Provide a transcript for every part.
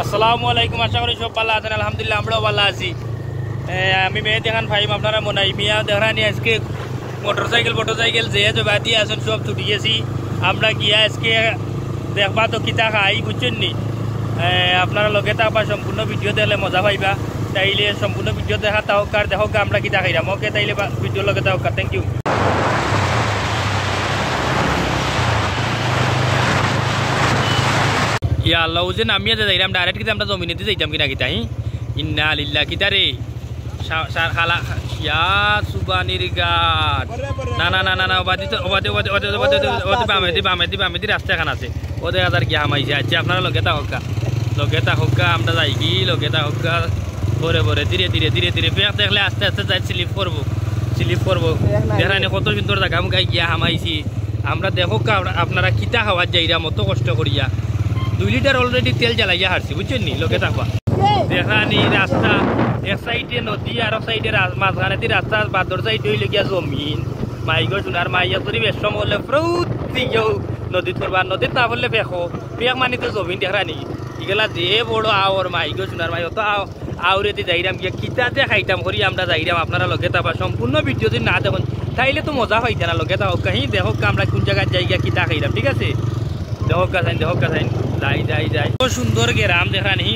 আসসালামু আলাইকুম, আশা করি সব ভালো আছেন। আলহামদুলিল্লাহ আমরাও ভালো আছি। আমি মেয়ে দেখান ভাইম আপনারা মনে হয় মিয়া দেখানি আজকে মোটরসাইকেল যে বাদি আছেন সব ছুটি গেছি আমরা গিয়া আজকে দেখবা তো কিতা খাই বুঝছেন নি। আপনারা লগে থাকবা, সম্পূর্ণ ভিডিও দেখলে মজা পাইবা। তাইলে সম্পূর্ণ ভিডিও দেখা তাহক আর দেখক আমরা কিতা খাইলাম। ওকে, তাইলে ভিডিও লগে থাকক। Thank you. ইয়া আল্লাহ যে নামিয়ে যাইলাম ডাইরেক্ট কিন্তু আমরা জমিনেতে যাইতাম কিনা কিতা ইন্না লিল্লাহ কিতা রে খালা ইয়া সুবানির গাছ না না না না না বামেদি রাস্তা এখান আছে ও দেখা যার গিয়া হামাইছে। আচ্ছা আপনারা লগে থাকা আমরা যাই কি লগে থাকা ভরে ভরে ধীরে ধীরে ধীরে ধীরে পেঁক দেখলে আস্তে আস্তে যাই স্লিপ করবো দেখানি কত সুন্দর জায়গা গাই গিয়া হামাইছি আমরা। দেখো আপনারা কিতা খাওয়ার যাইরা মতো কষ্ট করিয়া 2 লিটার অলরেডি তেল জ্বালাইয়া হারছি বুঝছেন নি। লোকে থাকবা দেখানি রাস্তা এক সাইডে নদী আর এক সাইডে মাঝখানে রাস্তা বাদর সাইড হইলে গিয়া জমিন মাইগো সোনার মাইয়া করি বেশম হলে প্রতিও নদীত করবা নদীত না বললে পেক মানিতে জমিন দেখানি এগুলা যে বড় আওর মাইগো সোনার মাই অত আউরেতে যাইরাম গিয়া কিতাতে খাইতাম করি আমরা যাইরাম। আপনারা লগে থাকবা, সম্পূর্ণ ভিডিও যদি না দেখুন তাইলে তো মজা হইতে না। লগে থাকক কাহি দেখো আমরা কোন জায়গায় যাই গিয়া কিতা খাইলাম, ঠিক আছে। দেখো কাছাইন যাই কত সুন্দর গ্রাম দেখানি,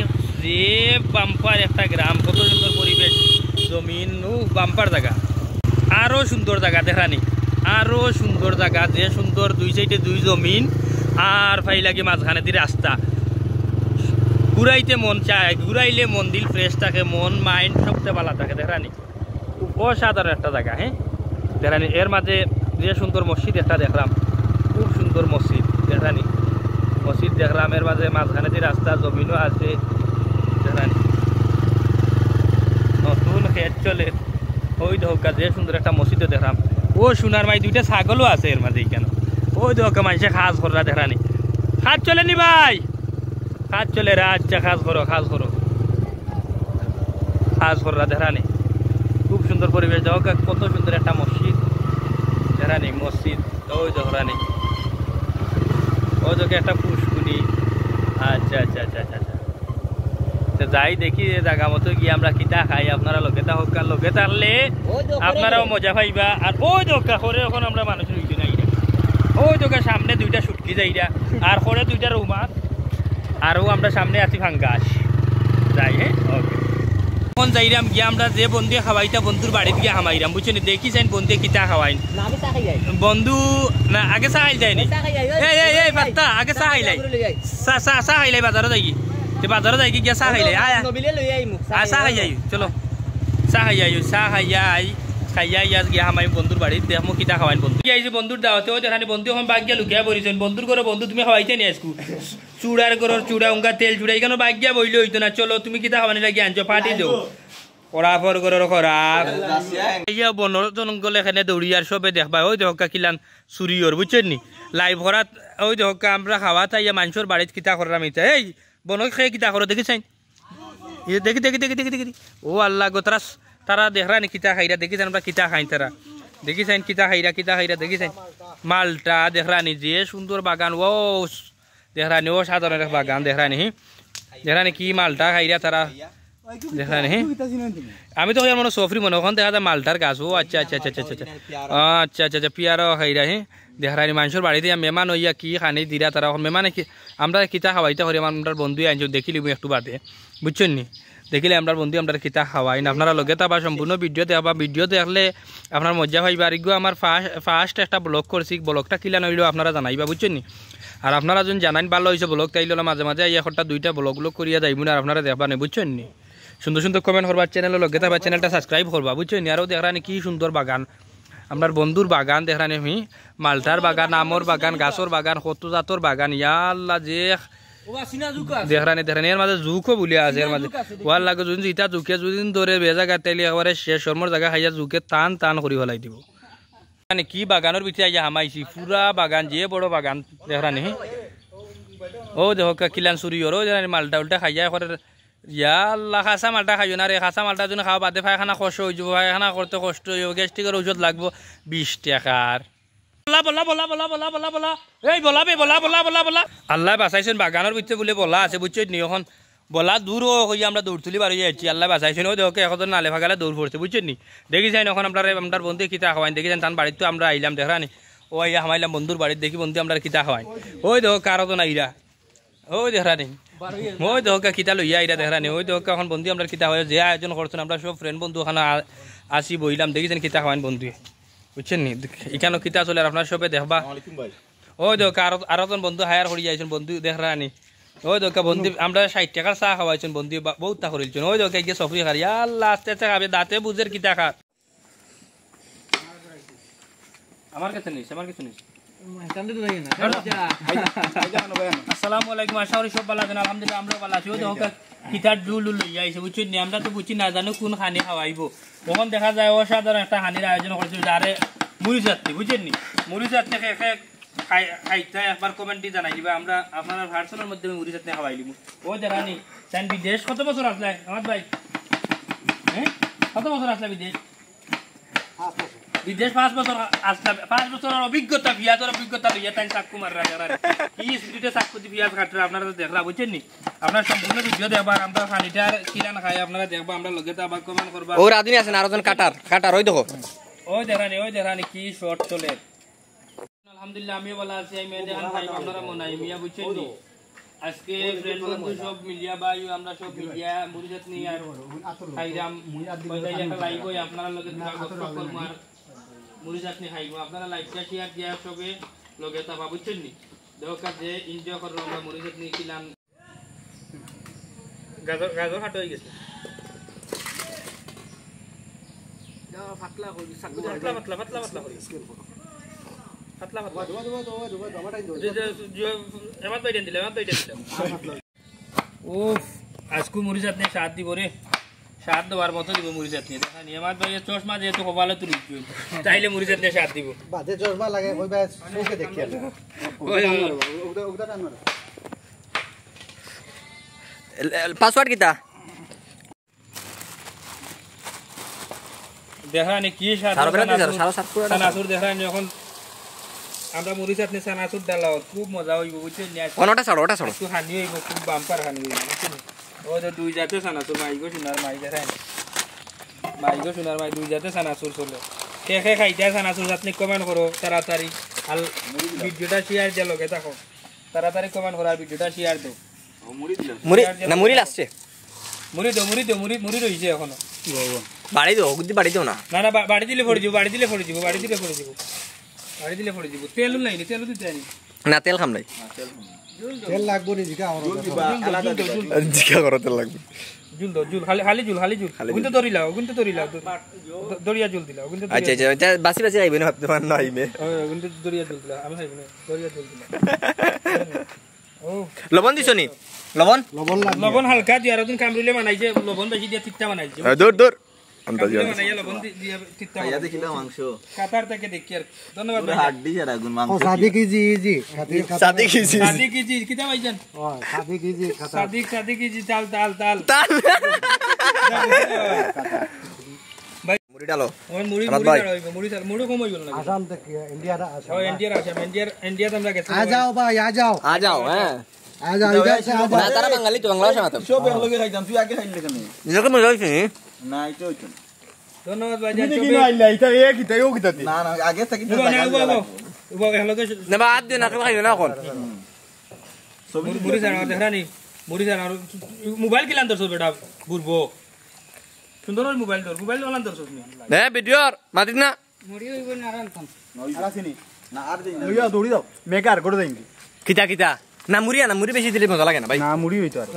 যে বাম্পার একটা গ্রাম, কত সুন্দর পরিবেশ, জমিন বাম্পার জায়গা, আরো সুন্দর জায়গা দেখানি, আরো সুন্দর জায়গা, যে সুন্দর 2 সাইডে 2 জমিন আর ফাই লাগে মাঝখানে দিয়ে রাস্তা। ঘুরাইতে মন চায়, ঘুরাইলে মন দিল ফ্রেশ থাকে, মন মাইন্ড সবচেয়ে ভালো থাকে দেখানি। অসাধারণ একটা জায়গা দেখানি। এর মাঝে যে সুন্দর মসজিদ একটা দেখলাম, খুব সুন্দর মসজিদ দেখানি, মসজিদ দেখলাম। এর মাঝে মাঝখানে যে রাস্তা, জমিনও আছে দেখানি, নতুন খেত চলে ওই ধোকা, যে সুন্দর একটা মসজিদও দেখলাম। ও সোনার মাই 2টা ছাগলও আছে এর মাঝে কেন, ওই ধোকা মানুষে খাস করা দেখানি। খাস চলে নি ভাই, খাস চলে রে। আচ্ছা খাস করো দেখানি। খুব সুন্দর পরিবেশ, দেখো কত সুন্দর একটা মসজিদ দেখানি, মসজিদ ওই ধরানি, ওই দেখে একটা পুষ্কুনি। আচ্ছা যাই দেখি জায়গা মতো গিয়ে আমরা কিতা খাই। আপনারা লগে থাকলে আপনারাও মজা পাইবা। আর ওই দোকা করে এখন আমরা মানুষ রইছি না, ওই দোকার সামনে 2টা সুটকি যাইরা আর করে 2টা রুমাল, আরও আমরা সামনে আছি ফাঙ্গাস যাই। ওকে, এখন যাইরাম গিয়া আমরা যে বন্ধু খাওয়াইতা বন্ধুর বাড়িতে গিয়ে হামাইরাম বুঝছেন। দেখি চাইন বন্ধু কিতা খাওয়াইন। বন্ধু না আগে চা খাই যায়নি, আগে চা খাইলাই চা খাইলাই বাজারও যাই বাজারও যাই গিয়া চা খাইলাই চা খাই যাই। চলো চা খাইয়া গিয়া হামাই বন্ধুর বাড়ি দেখো কিতা খাওয়াইন। বন্ধু আইছে বন্ধুর দাওয়াতে, ওই দেখানি বন্ধু এখন বাগিয়া লুকিয়া পড়িছেন। বন্ধুর ঘরে বন্ধু তুমি খাওয়াইতে নি আজকু চুড়ার ঘরের চুড়া উঙ্গা তেল চুড়া এখানে বাগিয়া বইলে হইতো না। চলো তুমি কিতা খাওয়ানি লাগি আনছো পাটি দেও খরাফর ঘরের খরাফ ইয়া বনর জঙ্গল এখানে দৌড়ি আর সবে দেখবা। ওই দেখা কিলান চুরিওর বুঝছেন নি লাইভ করাত। ওই দেখা আমরা খাওয়া তাই মানুষের বাড়িতে কিতা করাম ইতা এই বনক খেয়ে কিতা করো দেখি চাইন দেখি ও আল্লাহ গো তারা দেখরা নি কিতা খাইরা দেখি চাইন আমরা কিতা খাই তারা দেখি চাইন কিতা খাইরা দেখি চাইন মালটা দেখরা নি, যে সুন্দর বাগান ও দেখরা নি, ও সাধারণ বাগান দেখরা নি কি মালটা খাইরা তারা দেখা নি। আমি তো মনে সফরি মনে ওখান দেখা যায় মালটার গাছ। ও আচ্ছা পিয়ারও খাইরা দেখানি মানুষের বাড়িতে মেহমান হইয়া কি খানি দিরা তারা মেহমানে কি আমরা কিতা খাওয়াইতে করি। আমার বন্ধু আনছো দেখিলি একটু বাদে বুঝছেন নি, দেখিলে আমরা বন্ধু আমরা কিতা খাওয়াই না। আপনারা লগে থাকবা, সম্পূর্ণ ভিডিও দেখবা। ভিডিও দেখলে আপনার মজা পাইবা। আর আমার ফার্স্ট একটা ব্লগ করছি, ব্লগটা কিলা নইলেও আপনারা জানাইবা বুঝছেন নি। আর আপনারা যখন জানাইন ভালো হয়েছে ব্লগ তাইলে মাঝে মাঝে একটা 2টা ব্লগ করিয়া যাইব না। আর আপনারা দেখবা না বুঝছেন নি। সুন্দর সুন্দর কমেন্ট করবা, চ্যানেলের লগে থাকবা, চ্যানেলটা সাবস্ক্রাইব করবা বুঝছেন নি। আরও দেখরানি কি সুন্দর বাগান, আপনার বন্ধুর বাগান দেখরানি আমি মালটার বাগান, আমর বাগান, গাছর বাগান, কত জাতর বাগান। ইয়াল্লা যে দেখরানি এর মাঝে জুকও বলিয়া আছে। এর মাঝে ওয়ার লাগে যদি ইটা জুকে যদি ধরে বেজা গাতাইলে একেবারে শেষ শর্মর জায়গা খাইয়া জুকে টান করি ফেলাই দিব। মানে কি বাগানের ভিতরে আইয়া হামাইছি, পুরা বাগান, যে বড় বাগান দেখরানি। ও দেখো কিলান চুরি ওর মালটা উল্টা খাইয়া করে। ইয়াল্লা খাসা মালটা খাইও না রে, খাসা মালটা যদি খাওয়া বাদে পায়খানা কষ্ট হয়ে যাব, পায়খানা করতে কষ্ট হইব, গ্যাস্ট্রিকের ঔষধ লাগবো 20 টাকার। আল্লাহ বাঁচাইছেন বাগানের ভিতরে বলে বলা আছে বুঝছেন নি। এখন বলা দূর হই আমরা দৌড় তুলি বাড়ি যাচ্ছি আল্লাহ বাঁচাইছেন ওই দেখো এখন নালে ফাগালে দৌড় পড়ছে বুঝছেন নি দেখিছেন এখন আমরা বন্ধু কিতা খাওয়াই দেখিছেন তার বাড়িতে তো আমরা আইলাম দেখানি ও আইয়া হামাইলাম বন্ধুর বাড়িতে দেখি বন্ধু আমরা কিতা খাওয়াই ওই দেখো কারো তো নাইরা ওই দেখানি ওই দেখো কিতা লইয়া আইরা দেখানি ওই দেখো এখন বন্ধু আমরা কিতা হয় যে আয়োজন করছেন আমরা সব ফ্রেন্ড বন্ধু ওখানে আসি বইলাম দেখিছেন কিতা খাওয়াইন বন্ধু বুঝছেন নি এখানে কিতা চলে আর আপনার সবে দেখবা ওই দেখো আরো জন বন্ধু হায়ার করি যাইছেন বন্ধু দেখানি ওই দেখো বন্ধু আমরা 60 টাকার চা খাওয়াইছেন বন্ধু বহুত তা করিলছেন ওই দেখো গিয়ে সফরি খারি আল্লাহ আস্তে আস্তে খাবে দাঁতে বুঝের কিতা খা আমার কাছে নিস আসসালামু আলাইকুম আশা করি সব ভালো আছেন আলহামদুলিল্লাহ আমরা ভালো আছি ওই দেখো কিতার জুল লইয়া আইছে বুঝছেন নি আমরা তো বুঝছি না জানো কোন খানি খাওয়াইবো তখন দেখা যায় অসাধারণ একটা হানির আয়োজন করছে যারে মুড়ি যাত্রী বুঝছেন নি মুড়ি যাত্রী খাইতে একবার কমেন্টে জানাই দিবা আমরা আপনারা ভার্সনের মাধ্যমে মুড়ি যাত্রী খাওয়াই দিব ও জানি তাই বিদেশ কত বছর আসলে আমার ভাই হ্যাঁ কত বছর আসলে বিদেশ 5 বছর আসলে 5 বছরের অভিজ্ঞতা বিয়াজের অভিজ্ঞতা লইয়া তাই চাকু মার রাখা কি স্পিডে চাকু দি বিয়াজ কাটরা আপনারা দেখলা বুঝছেন নি আপনারা সম্পূর্ণ ভিডিও দেখবার আমরা পানিটার কিরান খাই আপনারা দেখবা আমরা লগে তো আবার কমেন্ট করবা ও রাদিনী আছেন আরো জন কাটার ওই দেখো ওই দেখানি কি শর্ট চলে আলহামদুলিল্লাহ আমি ভালো আছি আমি দেখান খাই আপনারা মনাই মিয়া বুঝছেন নি আজকে ফ্রেন্ড বন্ধু সব মিলিয়া বাই আমরা সব মিলিয়া মুড়ি যাত্রী আর খাইরাম কইলা একটা লাইক হই আপনারা লগে গপ্প করব আর মুড়ি যাত্রী খাইবো আপনারা লাইকটা শেয়ার দিয়া সবে লগে তাবা বুঝছেন নি দেখো যে এনজয় করব আমরা মুড়ি যাত্রী কিলাম গাজর কাটা হয়ে গেছে দাও পাতলা কই পাতলা কই আজকু মুড়ি চাটনি স্বাদ দিব রে স্বাদ দেওয়ার মতো দিব মুড়ি চাটনি দেখানি আমার ভাই চশমা যেহেতু কপালে তুলি তাইলে মুড়ি চাটনি স্বাদ দিব চশমা লাগে দেখি পাসওয়ার্ড কিতা দেখানি কি সানাসুর দেখানি এখন আমরা মুড়ি চাটনি সানাসুর ডালাও খুব মজা হইব বুঝছেন ওটা ছাড়ো একটু হানি হইব খুব বাম্পার হানি হইব বুঝছেন ওই তো দুই জাতে সানাসুর মাইগো সোনার মাই দেখাই মাইগো সোনার মাই দুই জাতে সানাসুর চলে কে খাইতে সানাসুর চাটনি কমেন্ট করো তাড়াতাড়ি আর ভিডিওটা শেয়ার দিয়ে লগে থাকো তাড়াতাড়ি কমেন্ট করো আর ভিডিওটা শেয়ার দাও মুড়ি লাগছে মুড়ি রইছে এখনো বাড়ি দাও না না বাড়ি দিলে পড়ে যাব তেল নাই তেল দিতে আনি না তেল খাম নাই তেল লাগবো নি জিকা করো তেল লাগবে জুল খালি জুল কিন্তু দরিলাও দরিয়া জুল দিলাও কিন্তু আচ্ছা বাসি আইবে না ভাবতে পার না আইবে কিন্তু দরিয়া জুল দিলাও আমি খাইব না দরিয়া জুল দিলাও ও লবণ দিছনি লবণ হালকা দিয়া রদিন কামরিলে বানাইছে লবণ বেশি দিয়া তিতা বানাইছে দূর আন্দাজি বানাইয়া লবণ দিয়া তিতা আয়া দেখিলা মাংস কাতার থেকে দেখি আর ধন্যবাদ ভাই হাড্ডি আর আগুন মাংস সাদি কেজি সাদি কেজি কিতা ভাইজান সাদি কেজি সাদি কেজি তাল ভাই মুড়ি ডালো মুড়ি মুড়ি কম হইল না আসাম থেকে ইন্ডিয়া ইন্ডিয়া তোমরা গেছো आ जाओ भाई आ जाओ হ্যাঁ आ जाओ इधर से आ না তারা বাঙালি তো বাংলা ভাষা সব একলগে খাইতাম তুই আগে খাইলি কেন নিজকে মজা হইছে না এটা হইতো ধন্যবাদ ভাইজান না আগে থেকে উবা হেলকে না বাদ দে না খাইবে না এখন মুড়ি জানা দেখানি মুড়ি জানা মোবাইল কিলান দরছ বেটা বুরবো সুন্দর মোবাইল ওলান দরছ তুমি ভিডিওর মাতিস না মুড়ি হইব না আরাম আলাসিনি না আর দেই না লইয়া দৌড়ি দাও মেকার করে দেই কিতা না মুড়ি বেশি দিলে মজা লাগে না ভাই না মুড়ি হইতো আর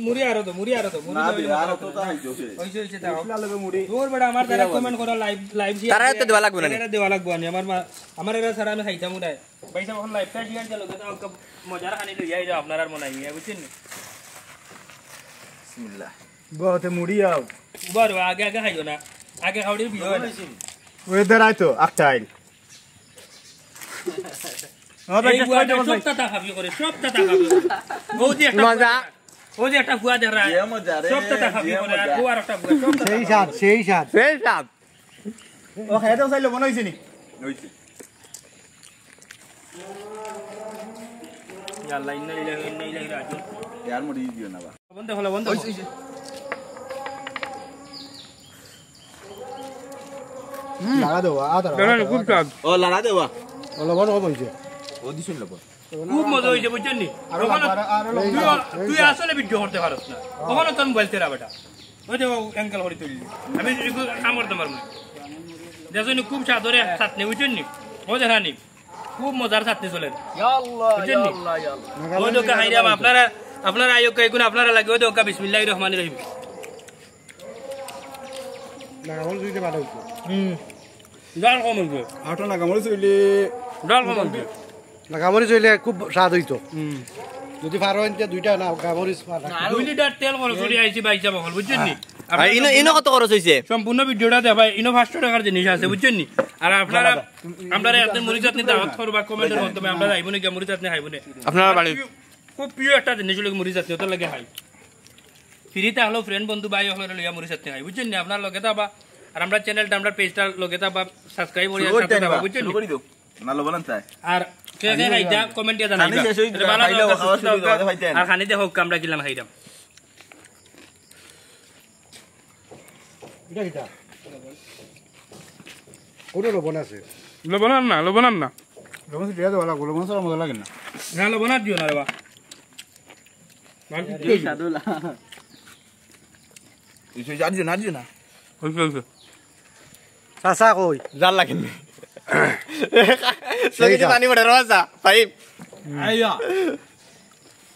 মুড়ি আরো তো না আর তো তা হইছে হইছে দাও লাগে মুড়ি তোর বেটা আমার দ্বারা কমেন্ট করা লাইভ তারা তো দেওয়া লাগবে না এটা দেওয়া লাগবে না আমার এরা সারা আমি খাইতাম না পয়সা এখন লাইভটা শেয়ার দিলো তো মজার খানি লইয়া যাও আপনারা আর মনে নাই বুঝছেন বিসমিল্লাহ বহুত মুড়ি আও উবার আগে খাইও না আগে খাওড়ি বিও না ওয়েদার আইতো আক্তাইল সবটা খাবি করে ও যে একটা ফুয়া দেখা সবটা খাবি করে আর ফুয়ার একটা ফুয়া সেই সাত ও খাইতে চাইলো মনে হইছে নি হইছে আল্লাহ ইন্না লিল্লাহি ওয়া ইন্না ইলাইহি রাজিউন यार मुड़ी दियो ना बा বন্ধ হলো বন্ধ লাগা দেওয়া আদা খুব স্বাদ ও লাগা দেওয়া লবণ কম হইছে ও দিছুন লবণ খুব মজা হয়েছে বুঝছেন নি তুই আসলে ভিডিও করতে পারস না কখনো তোর মোবাইল তেরা বেটা ওই যে অ্যাঙ্কেল হরি তুললি আমি কাম করতে পারবো দেখুন খুব সাদরে চাটনি বুঝছেন নি ও দেখানি খুব মজার চাটনি চলে বুঝছেন নি ওই দোকা হাইরাম আপনারা আয়োগ এগুলো আপনারা লাগে ওই দোকা বিসমিল্লাহির রহমানির রহিম লাগামল দুইটা ভালো হইছে ডাল কম হইবে আটো নাগামরি চইলে ডাল কম হইবে লাগামরি চইলে খুব স্বাদ হইতো যদি পারো এনতে দুইটা না গামরিচ 2 লিটার তেল খরচ করে আইছি বাইচা বকল বুঝছেন নি আর ইনো কত খরচ হইছে সম্পূর্ণ ভিডিওটা দেখাই ইনো 500 টাকার জিনিস আছে বুঝছেন নি আর আপনারা এত মুড়ি চাটনি দাওয়াত করবা কমেন্টের মাধ্যমে আমরা যাইবো না কি মুড়ি চাটনি খাইবো না আপনারা বাড়ি খুব প্রিয় একটা জিনিস লাগে মুড়ি চাটনি ওটা লাগে খাই ফ্রিতে হলো ফ্রেন্ড বন্ধু ভাই হলো লইয়া মুড়ি চাটনি খাই বুঝছেন নি আপনার লগে তাবা আর আমরা চ্যানেলটা আমরা পেজটা লগে তাবা সাবস্ক্রাইব করিয়া সাথে তাবা বুঝছেন নি করে দাও না লবণ চাই আর কে কে খাইতা কমেন্ট দিয়া জানাইবা আর খানিতে হোক আমরা কিলাম খাইতাম এটা এটা কোন লবণ আছে লবণ না লবণ দিয়া দেওয়া লাগলো লবণ ছাড়া মজা লাগে না না লবণ দিও না রে বা জানিও না হইছে চাচা কই জাল লাগেন সঙ্গে যে পানি পড়ে রওজা পাইপ আইয়া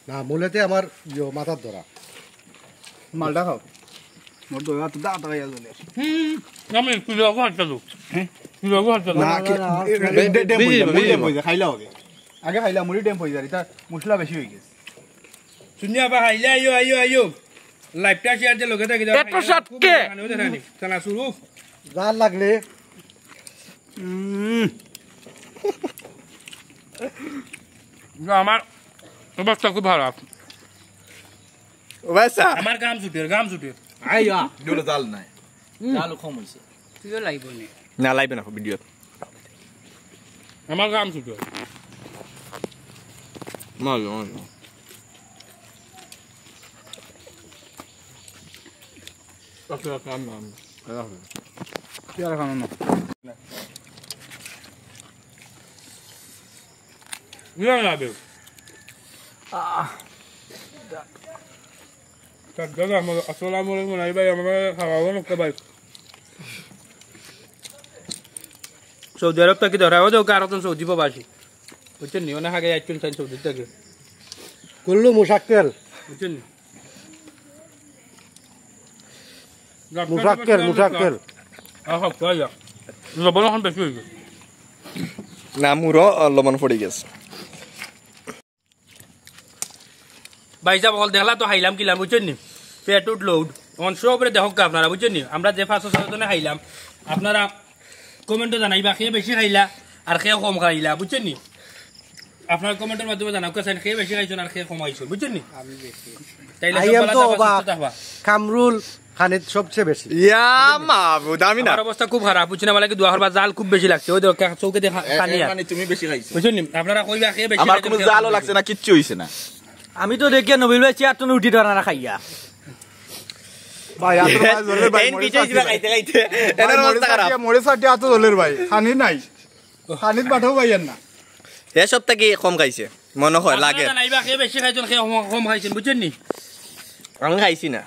না মূলেতে আমার মাথার ধরা মালটা খাও মোর দইয়া তো দাঁত হইয়া গেলে আমি কিলো হাঁটতে দো কিলো হাঁটতে দো না ডেম হই যায় খাইলা আগে খাইলা মুড়ি ডেম হই যায় এটা মশলা বেশি হই গেছে শুনিয়া বা হাইলে আইও লাইভটা শেয়ার যে লগে থাকি পেট্রো শট কে চানা শুরু জাল লাগলে আমার অবস্থা খুব ভালো ওবাসা আমার গাম ছুটির আইয়া দুলো জাল নাই জাল কম হইছে তুইও লাগব নি না লাইবে না ভিডিও আমার গাম ছুটির মালো কি আর খানো না ইয়া লাগবে দাদা আসসালামু আলাইকুম ভাই আমরা খাওয়াবো না ভাই সৌদি আরব থেকে ধরা হয় কারণ সৌদি প্রবাসী বুঝছেন নি অনেক আগে যাচ্ছেন সৌদি থেকে কুল্লু মুশাক্কেল বুঝছেন নি মুশাক্কেল আহ ভাইয়া লবণ এখন বেশি হয়ে গেছে না মুরো লবণ পড়ে গেছে ভাইসা বল দেখলা তো হাইলাম কিলাম বুঝছেন নি পেট উঠলো অংশ উপরে দেখক আপনারা বুঝছেন নি আমরা যে 500 জনে খাইলাম আপনারা কমেন্টে জানাইবা খেয়ে বেশি খাইলা আর খেয়ে কম খাইলা বুঝছেন নি আপনার কমেন্টের মাধ্যমে জানাও কেন খেয়ে বেশি খাইছেন আর খেয়ে কম খাইছেন বুঝছেন নি তাইলে কামরুল খানিত সবচেয়ে বেশি ইয়া মাবুদ আমি না আমার অবস্থা খুব খারাপ বুঝছেন আমাকে দুয়া হরবা জাল খুব বেশি লাগছে ওই দেখো চৌকে দেখা খানি মানে তুমি বেশি খাইছো বুঝছেন নি আপনারা কইবা খেয়ে বেশি আমার কোনো জালও লাগছে না কিচ্ছু হইছে না আমি তো দেখিয়া নবীল ভাই চেয়ার টনে উঠি ধরা না খাইয়া ভাই আতো মাছ ধরে ভাই এন কিছু দিবা খাইতে খাইতে এনার অবস্থা খারাপ মোরে সাথে আতো ধরের ভাই খানি নাই খানিত পাঠাও ভাইয়ান না এ সপ্তাহ কি কম খাইছে মনে হয় লাগে জানাইবা খেয়ে বেশি খাইছেন খেয়ে কম খাইছেন বুঝছেন নি আমি খাইছি না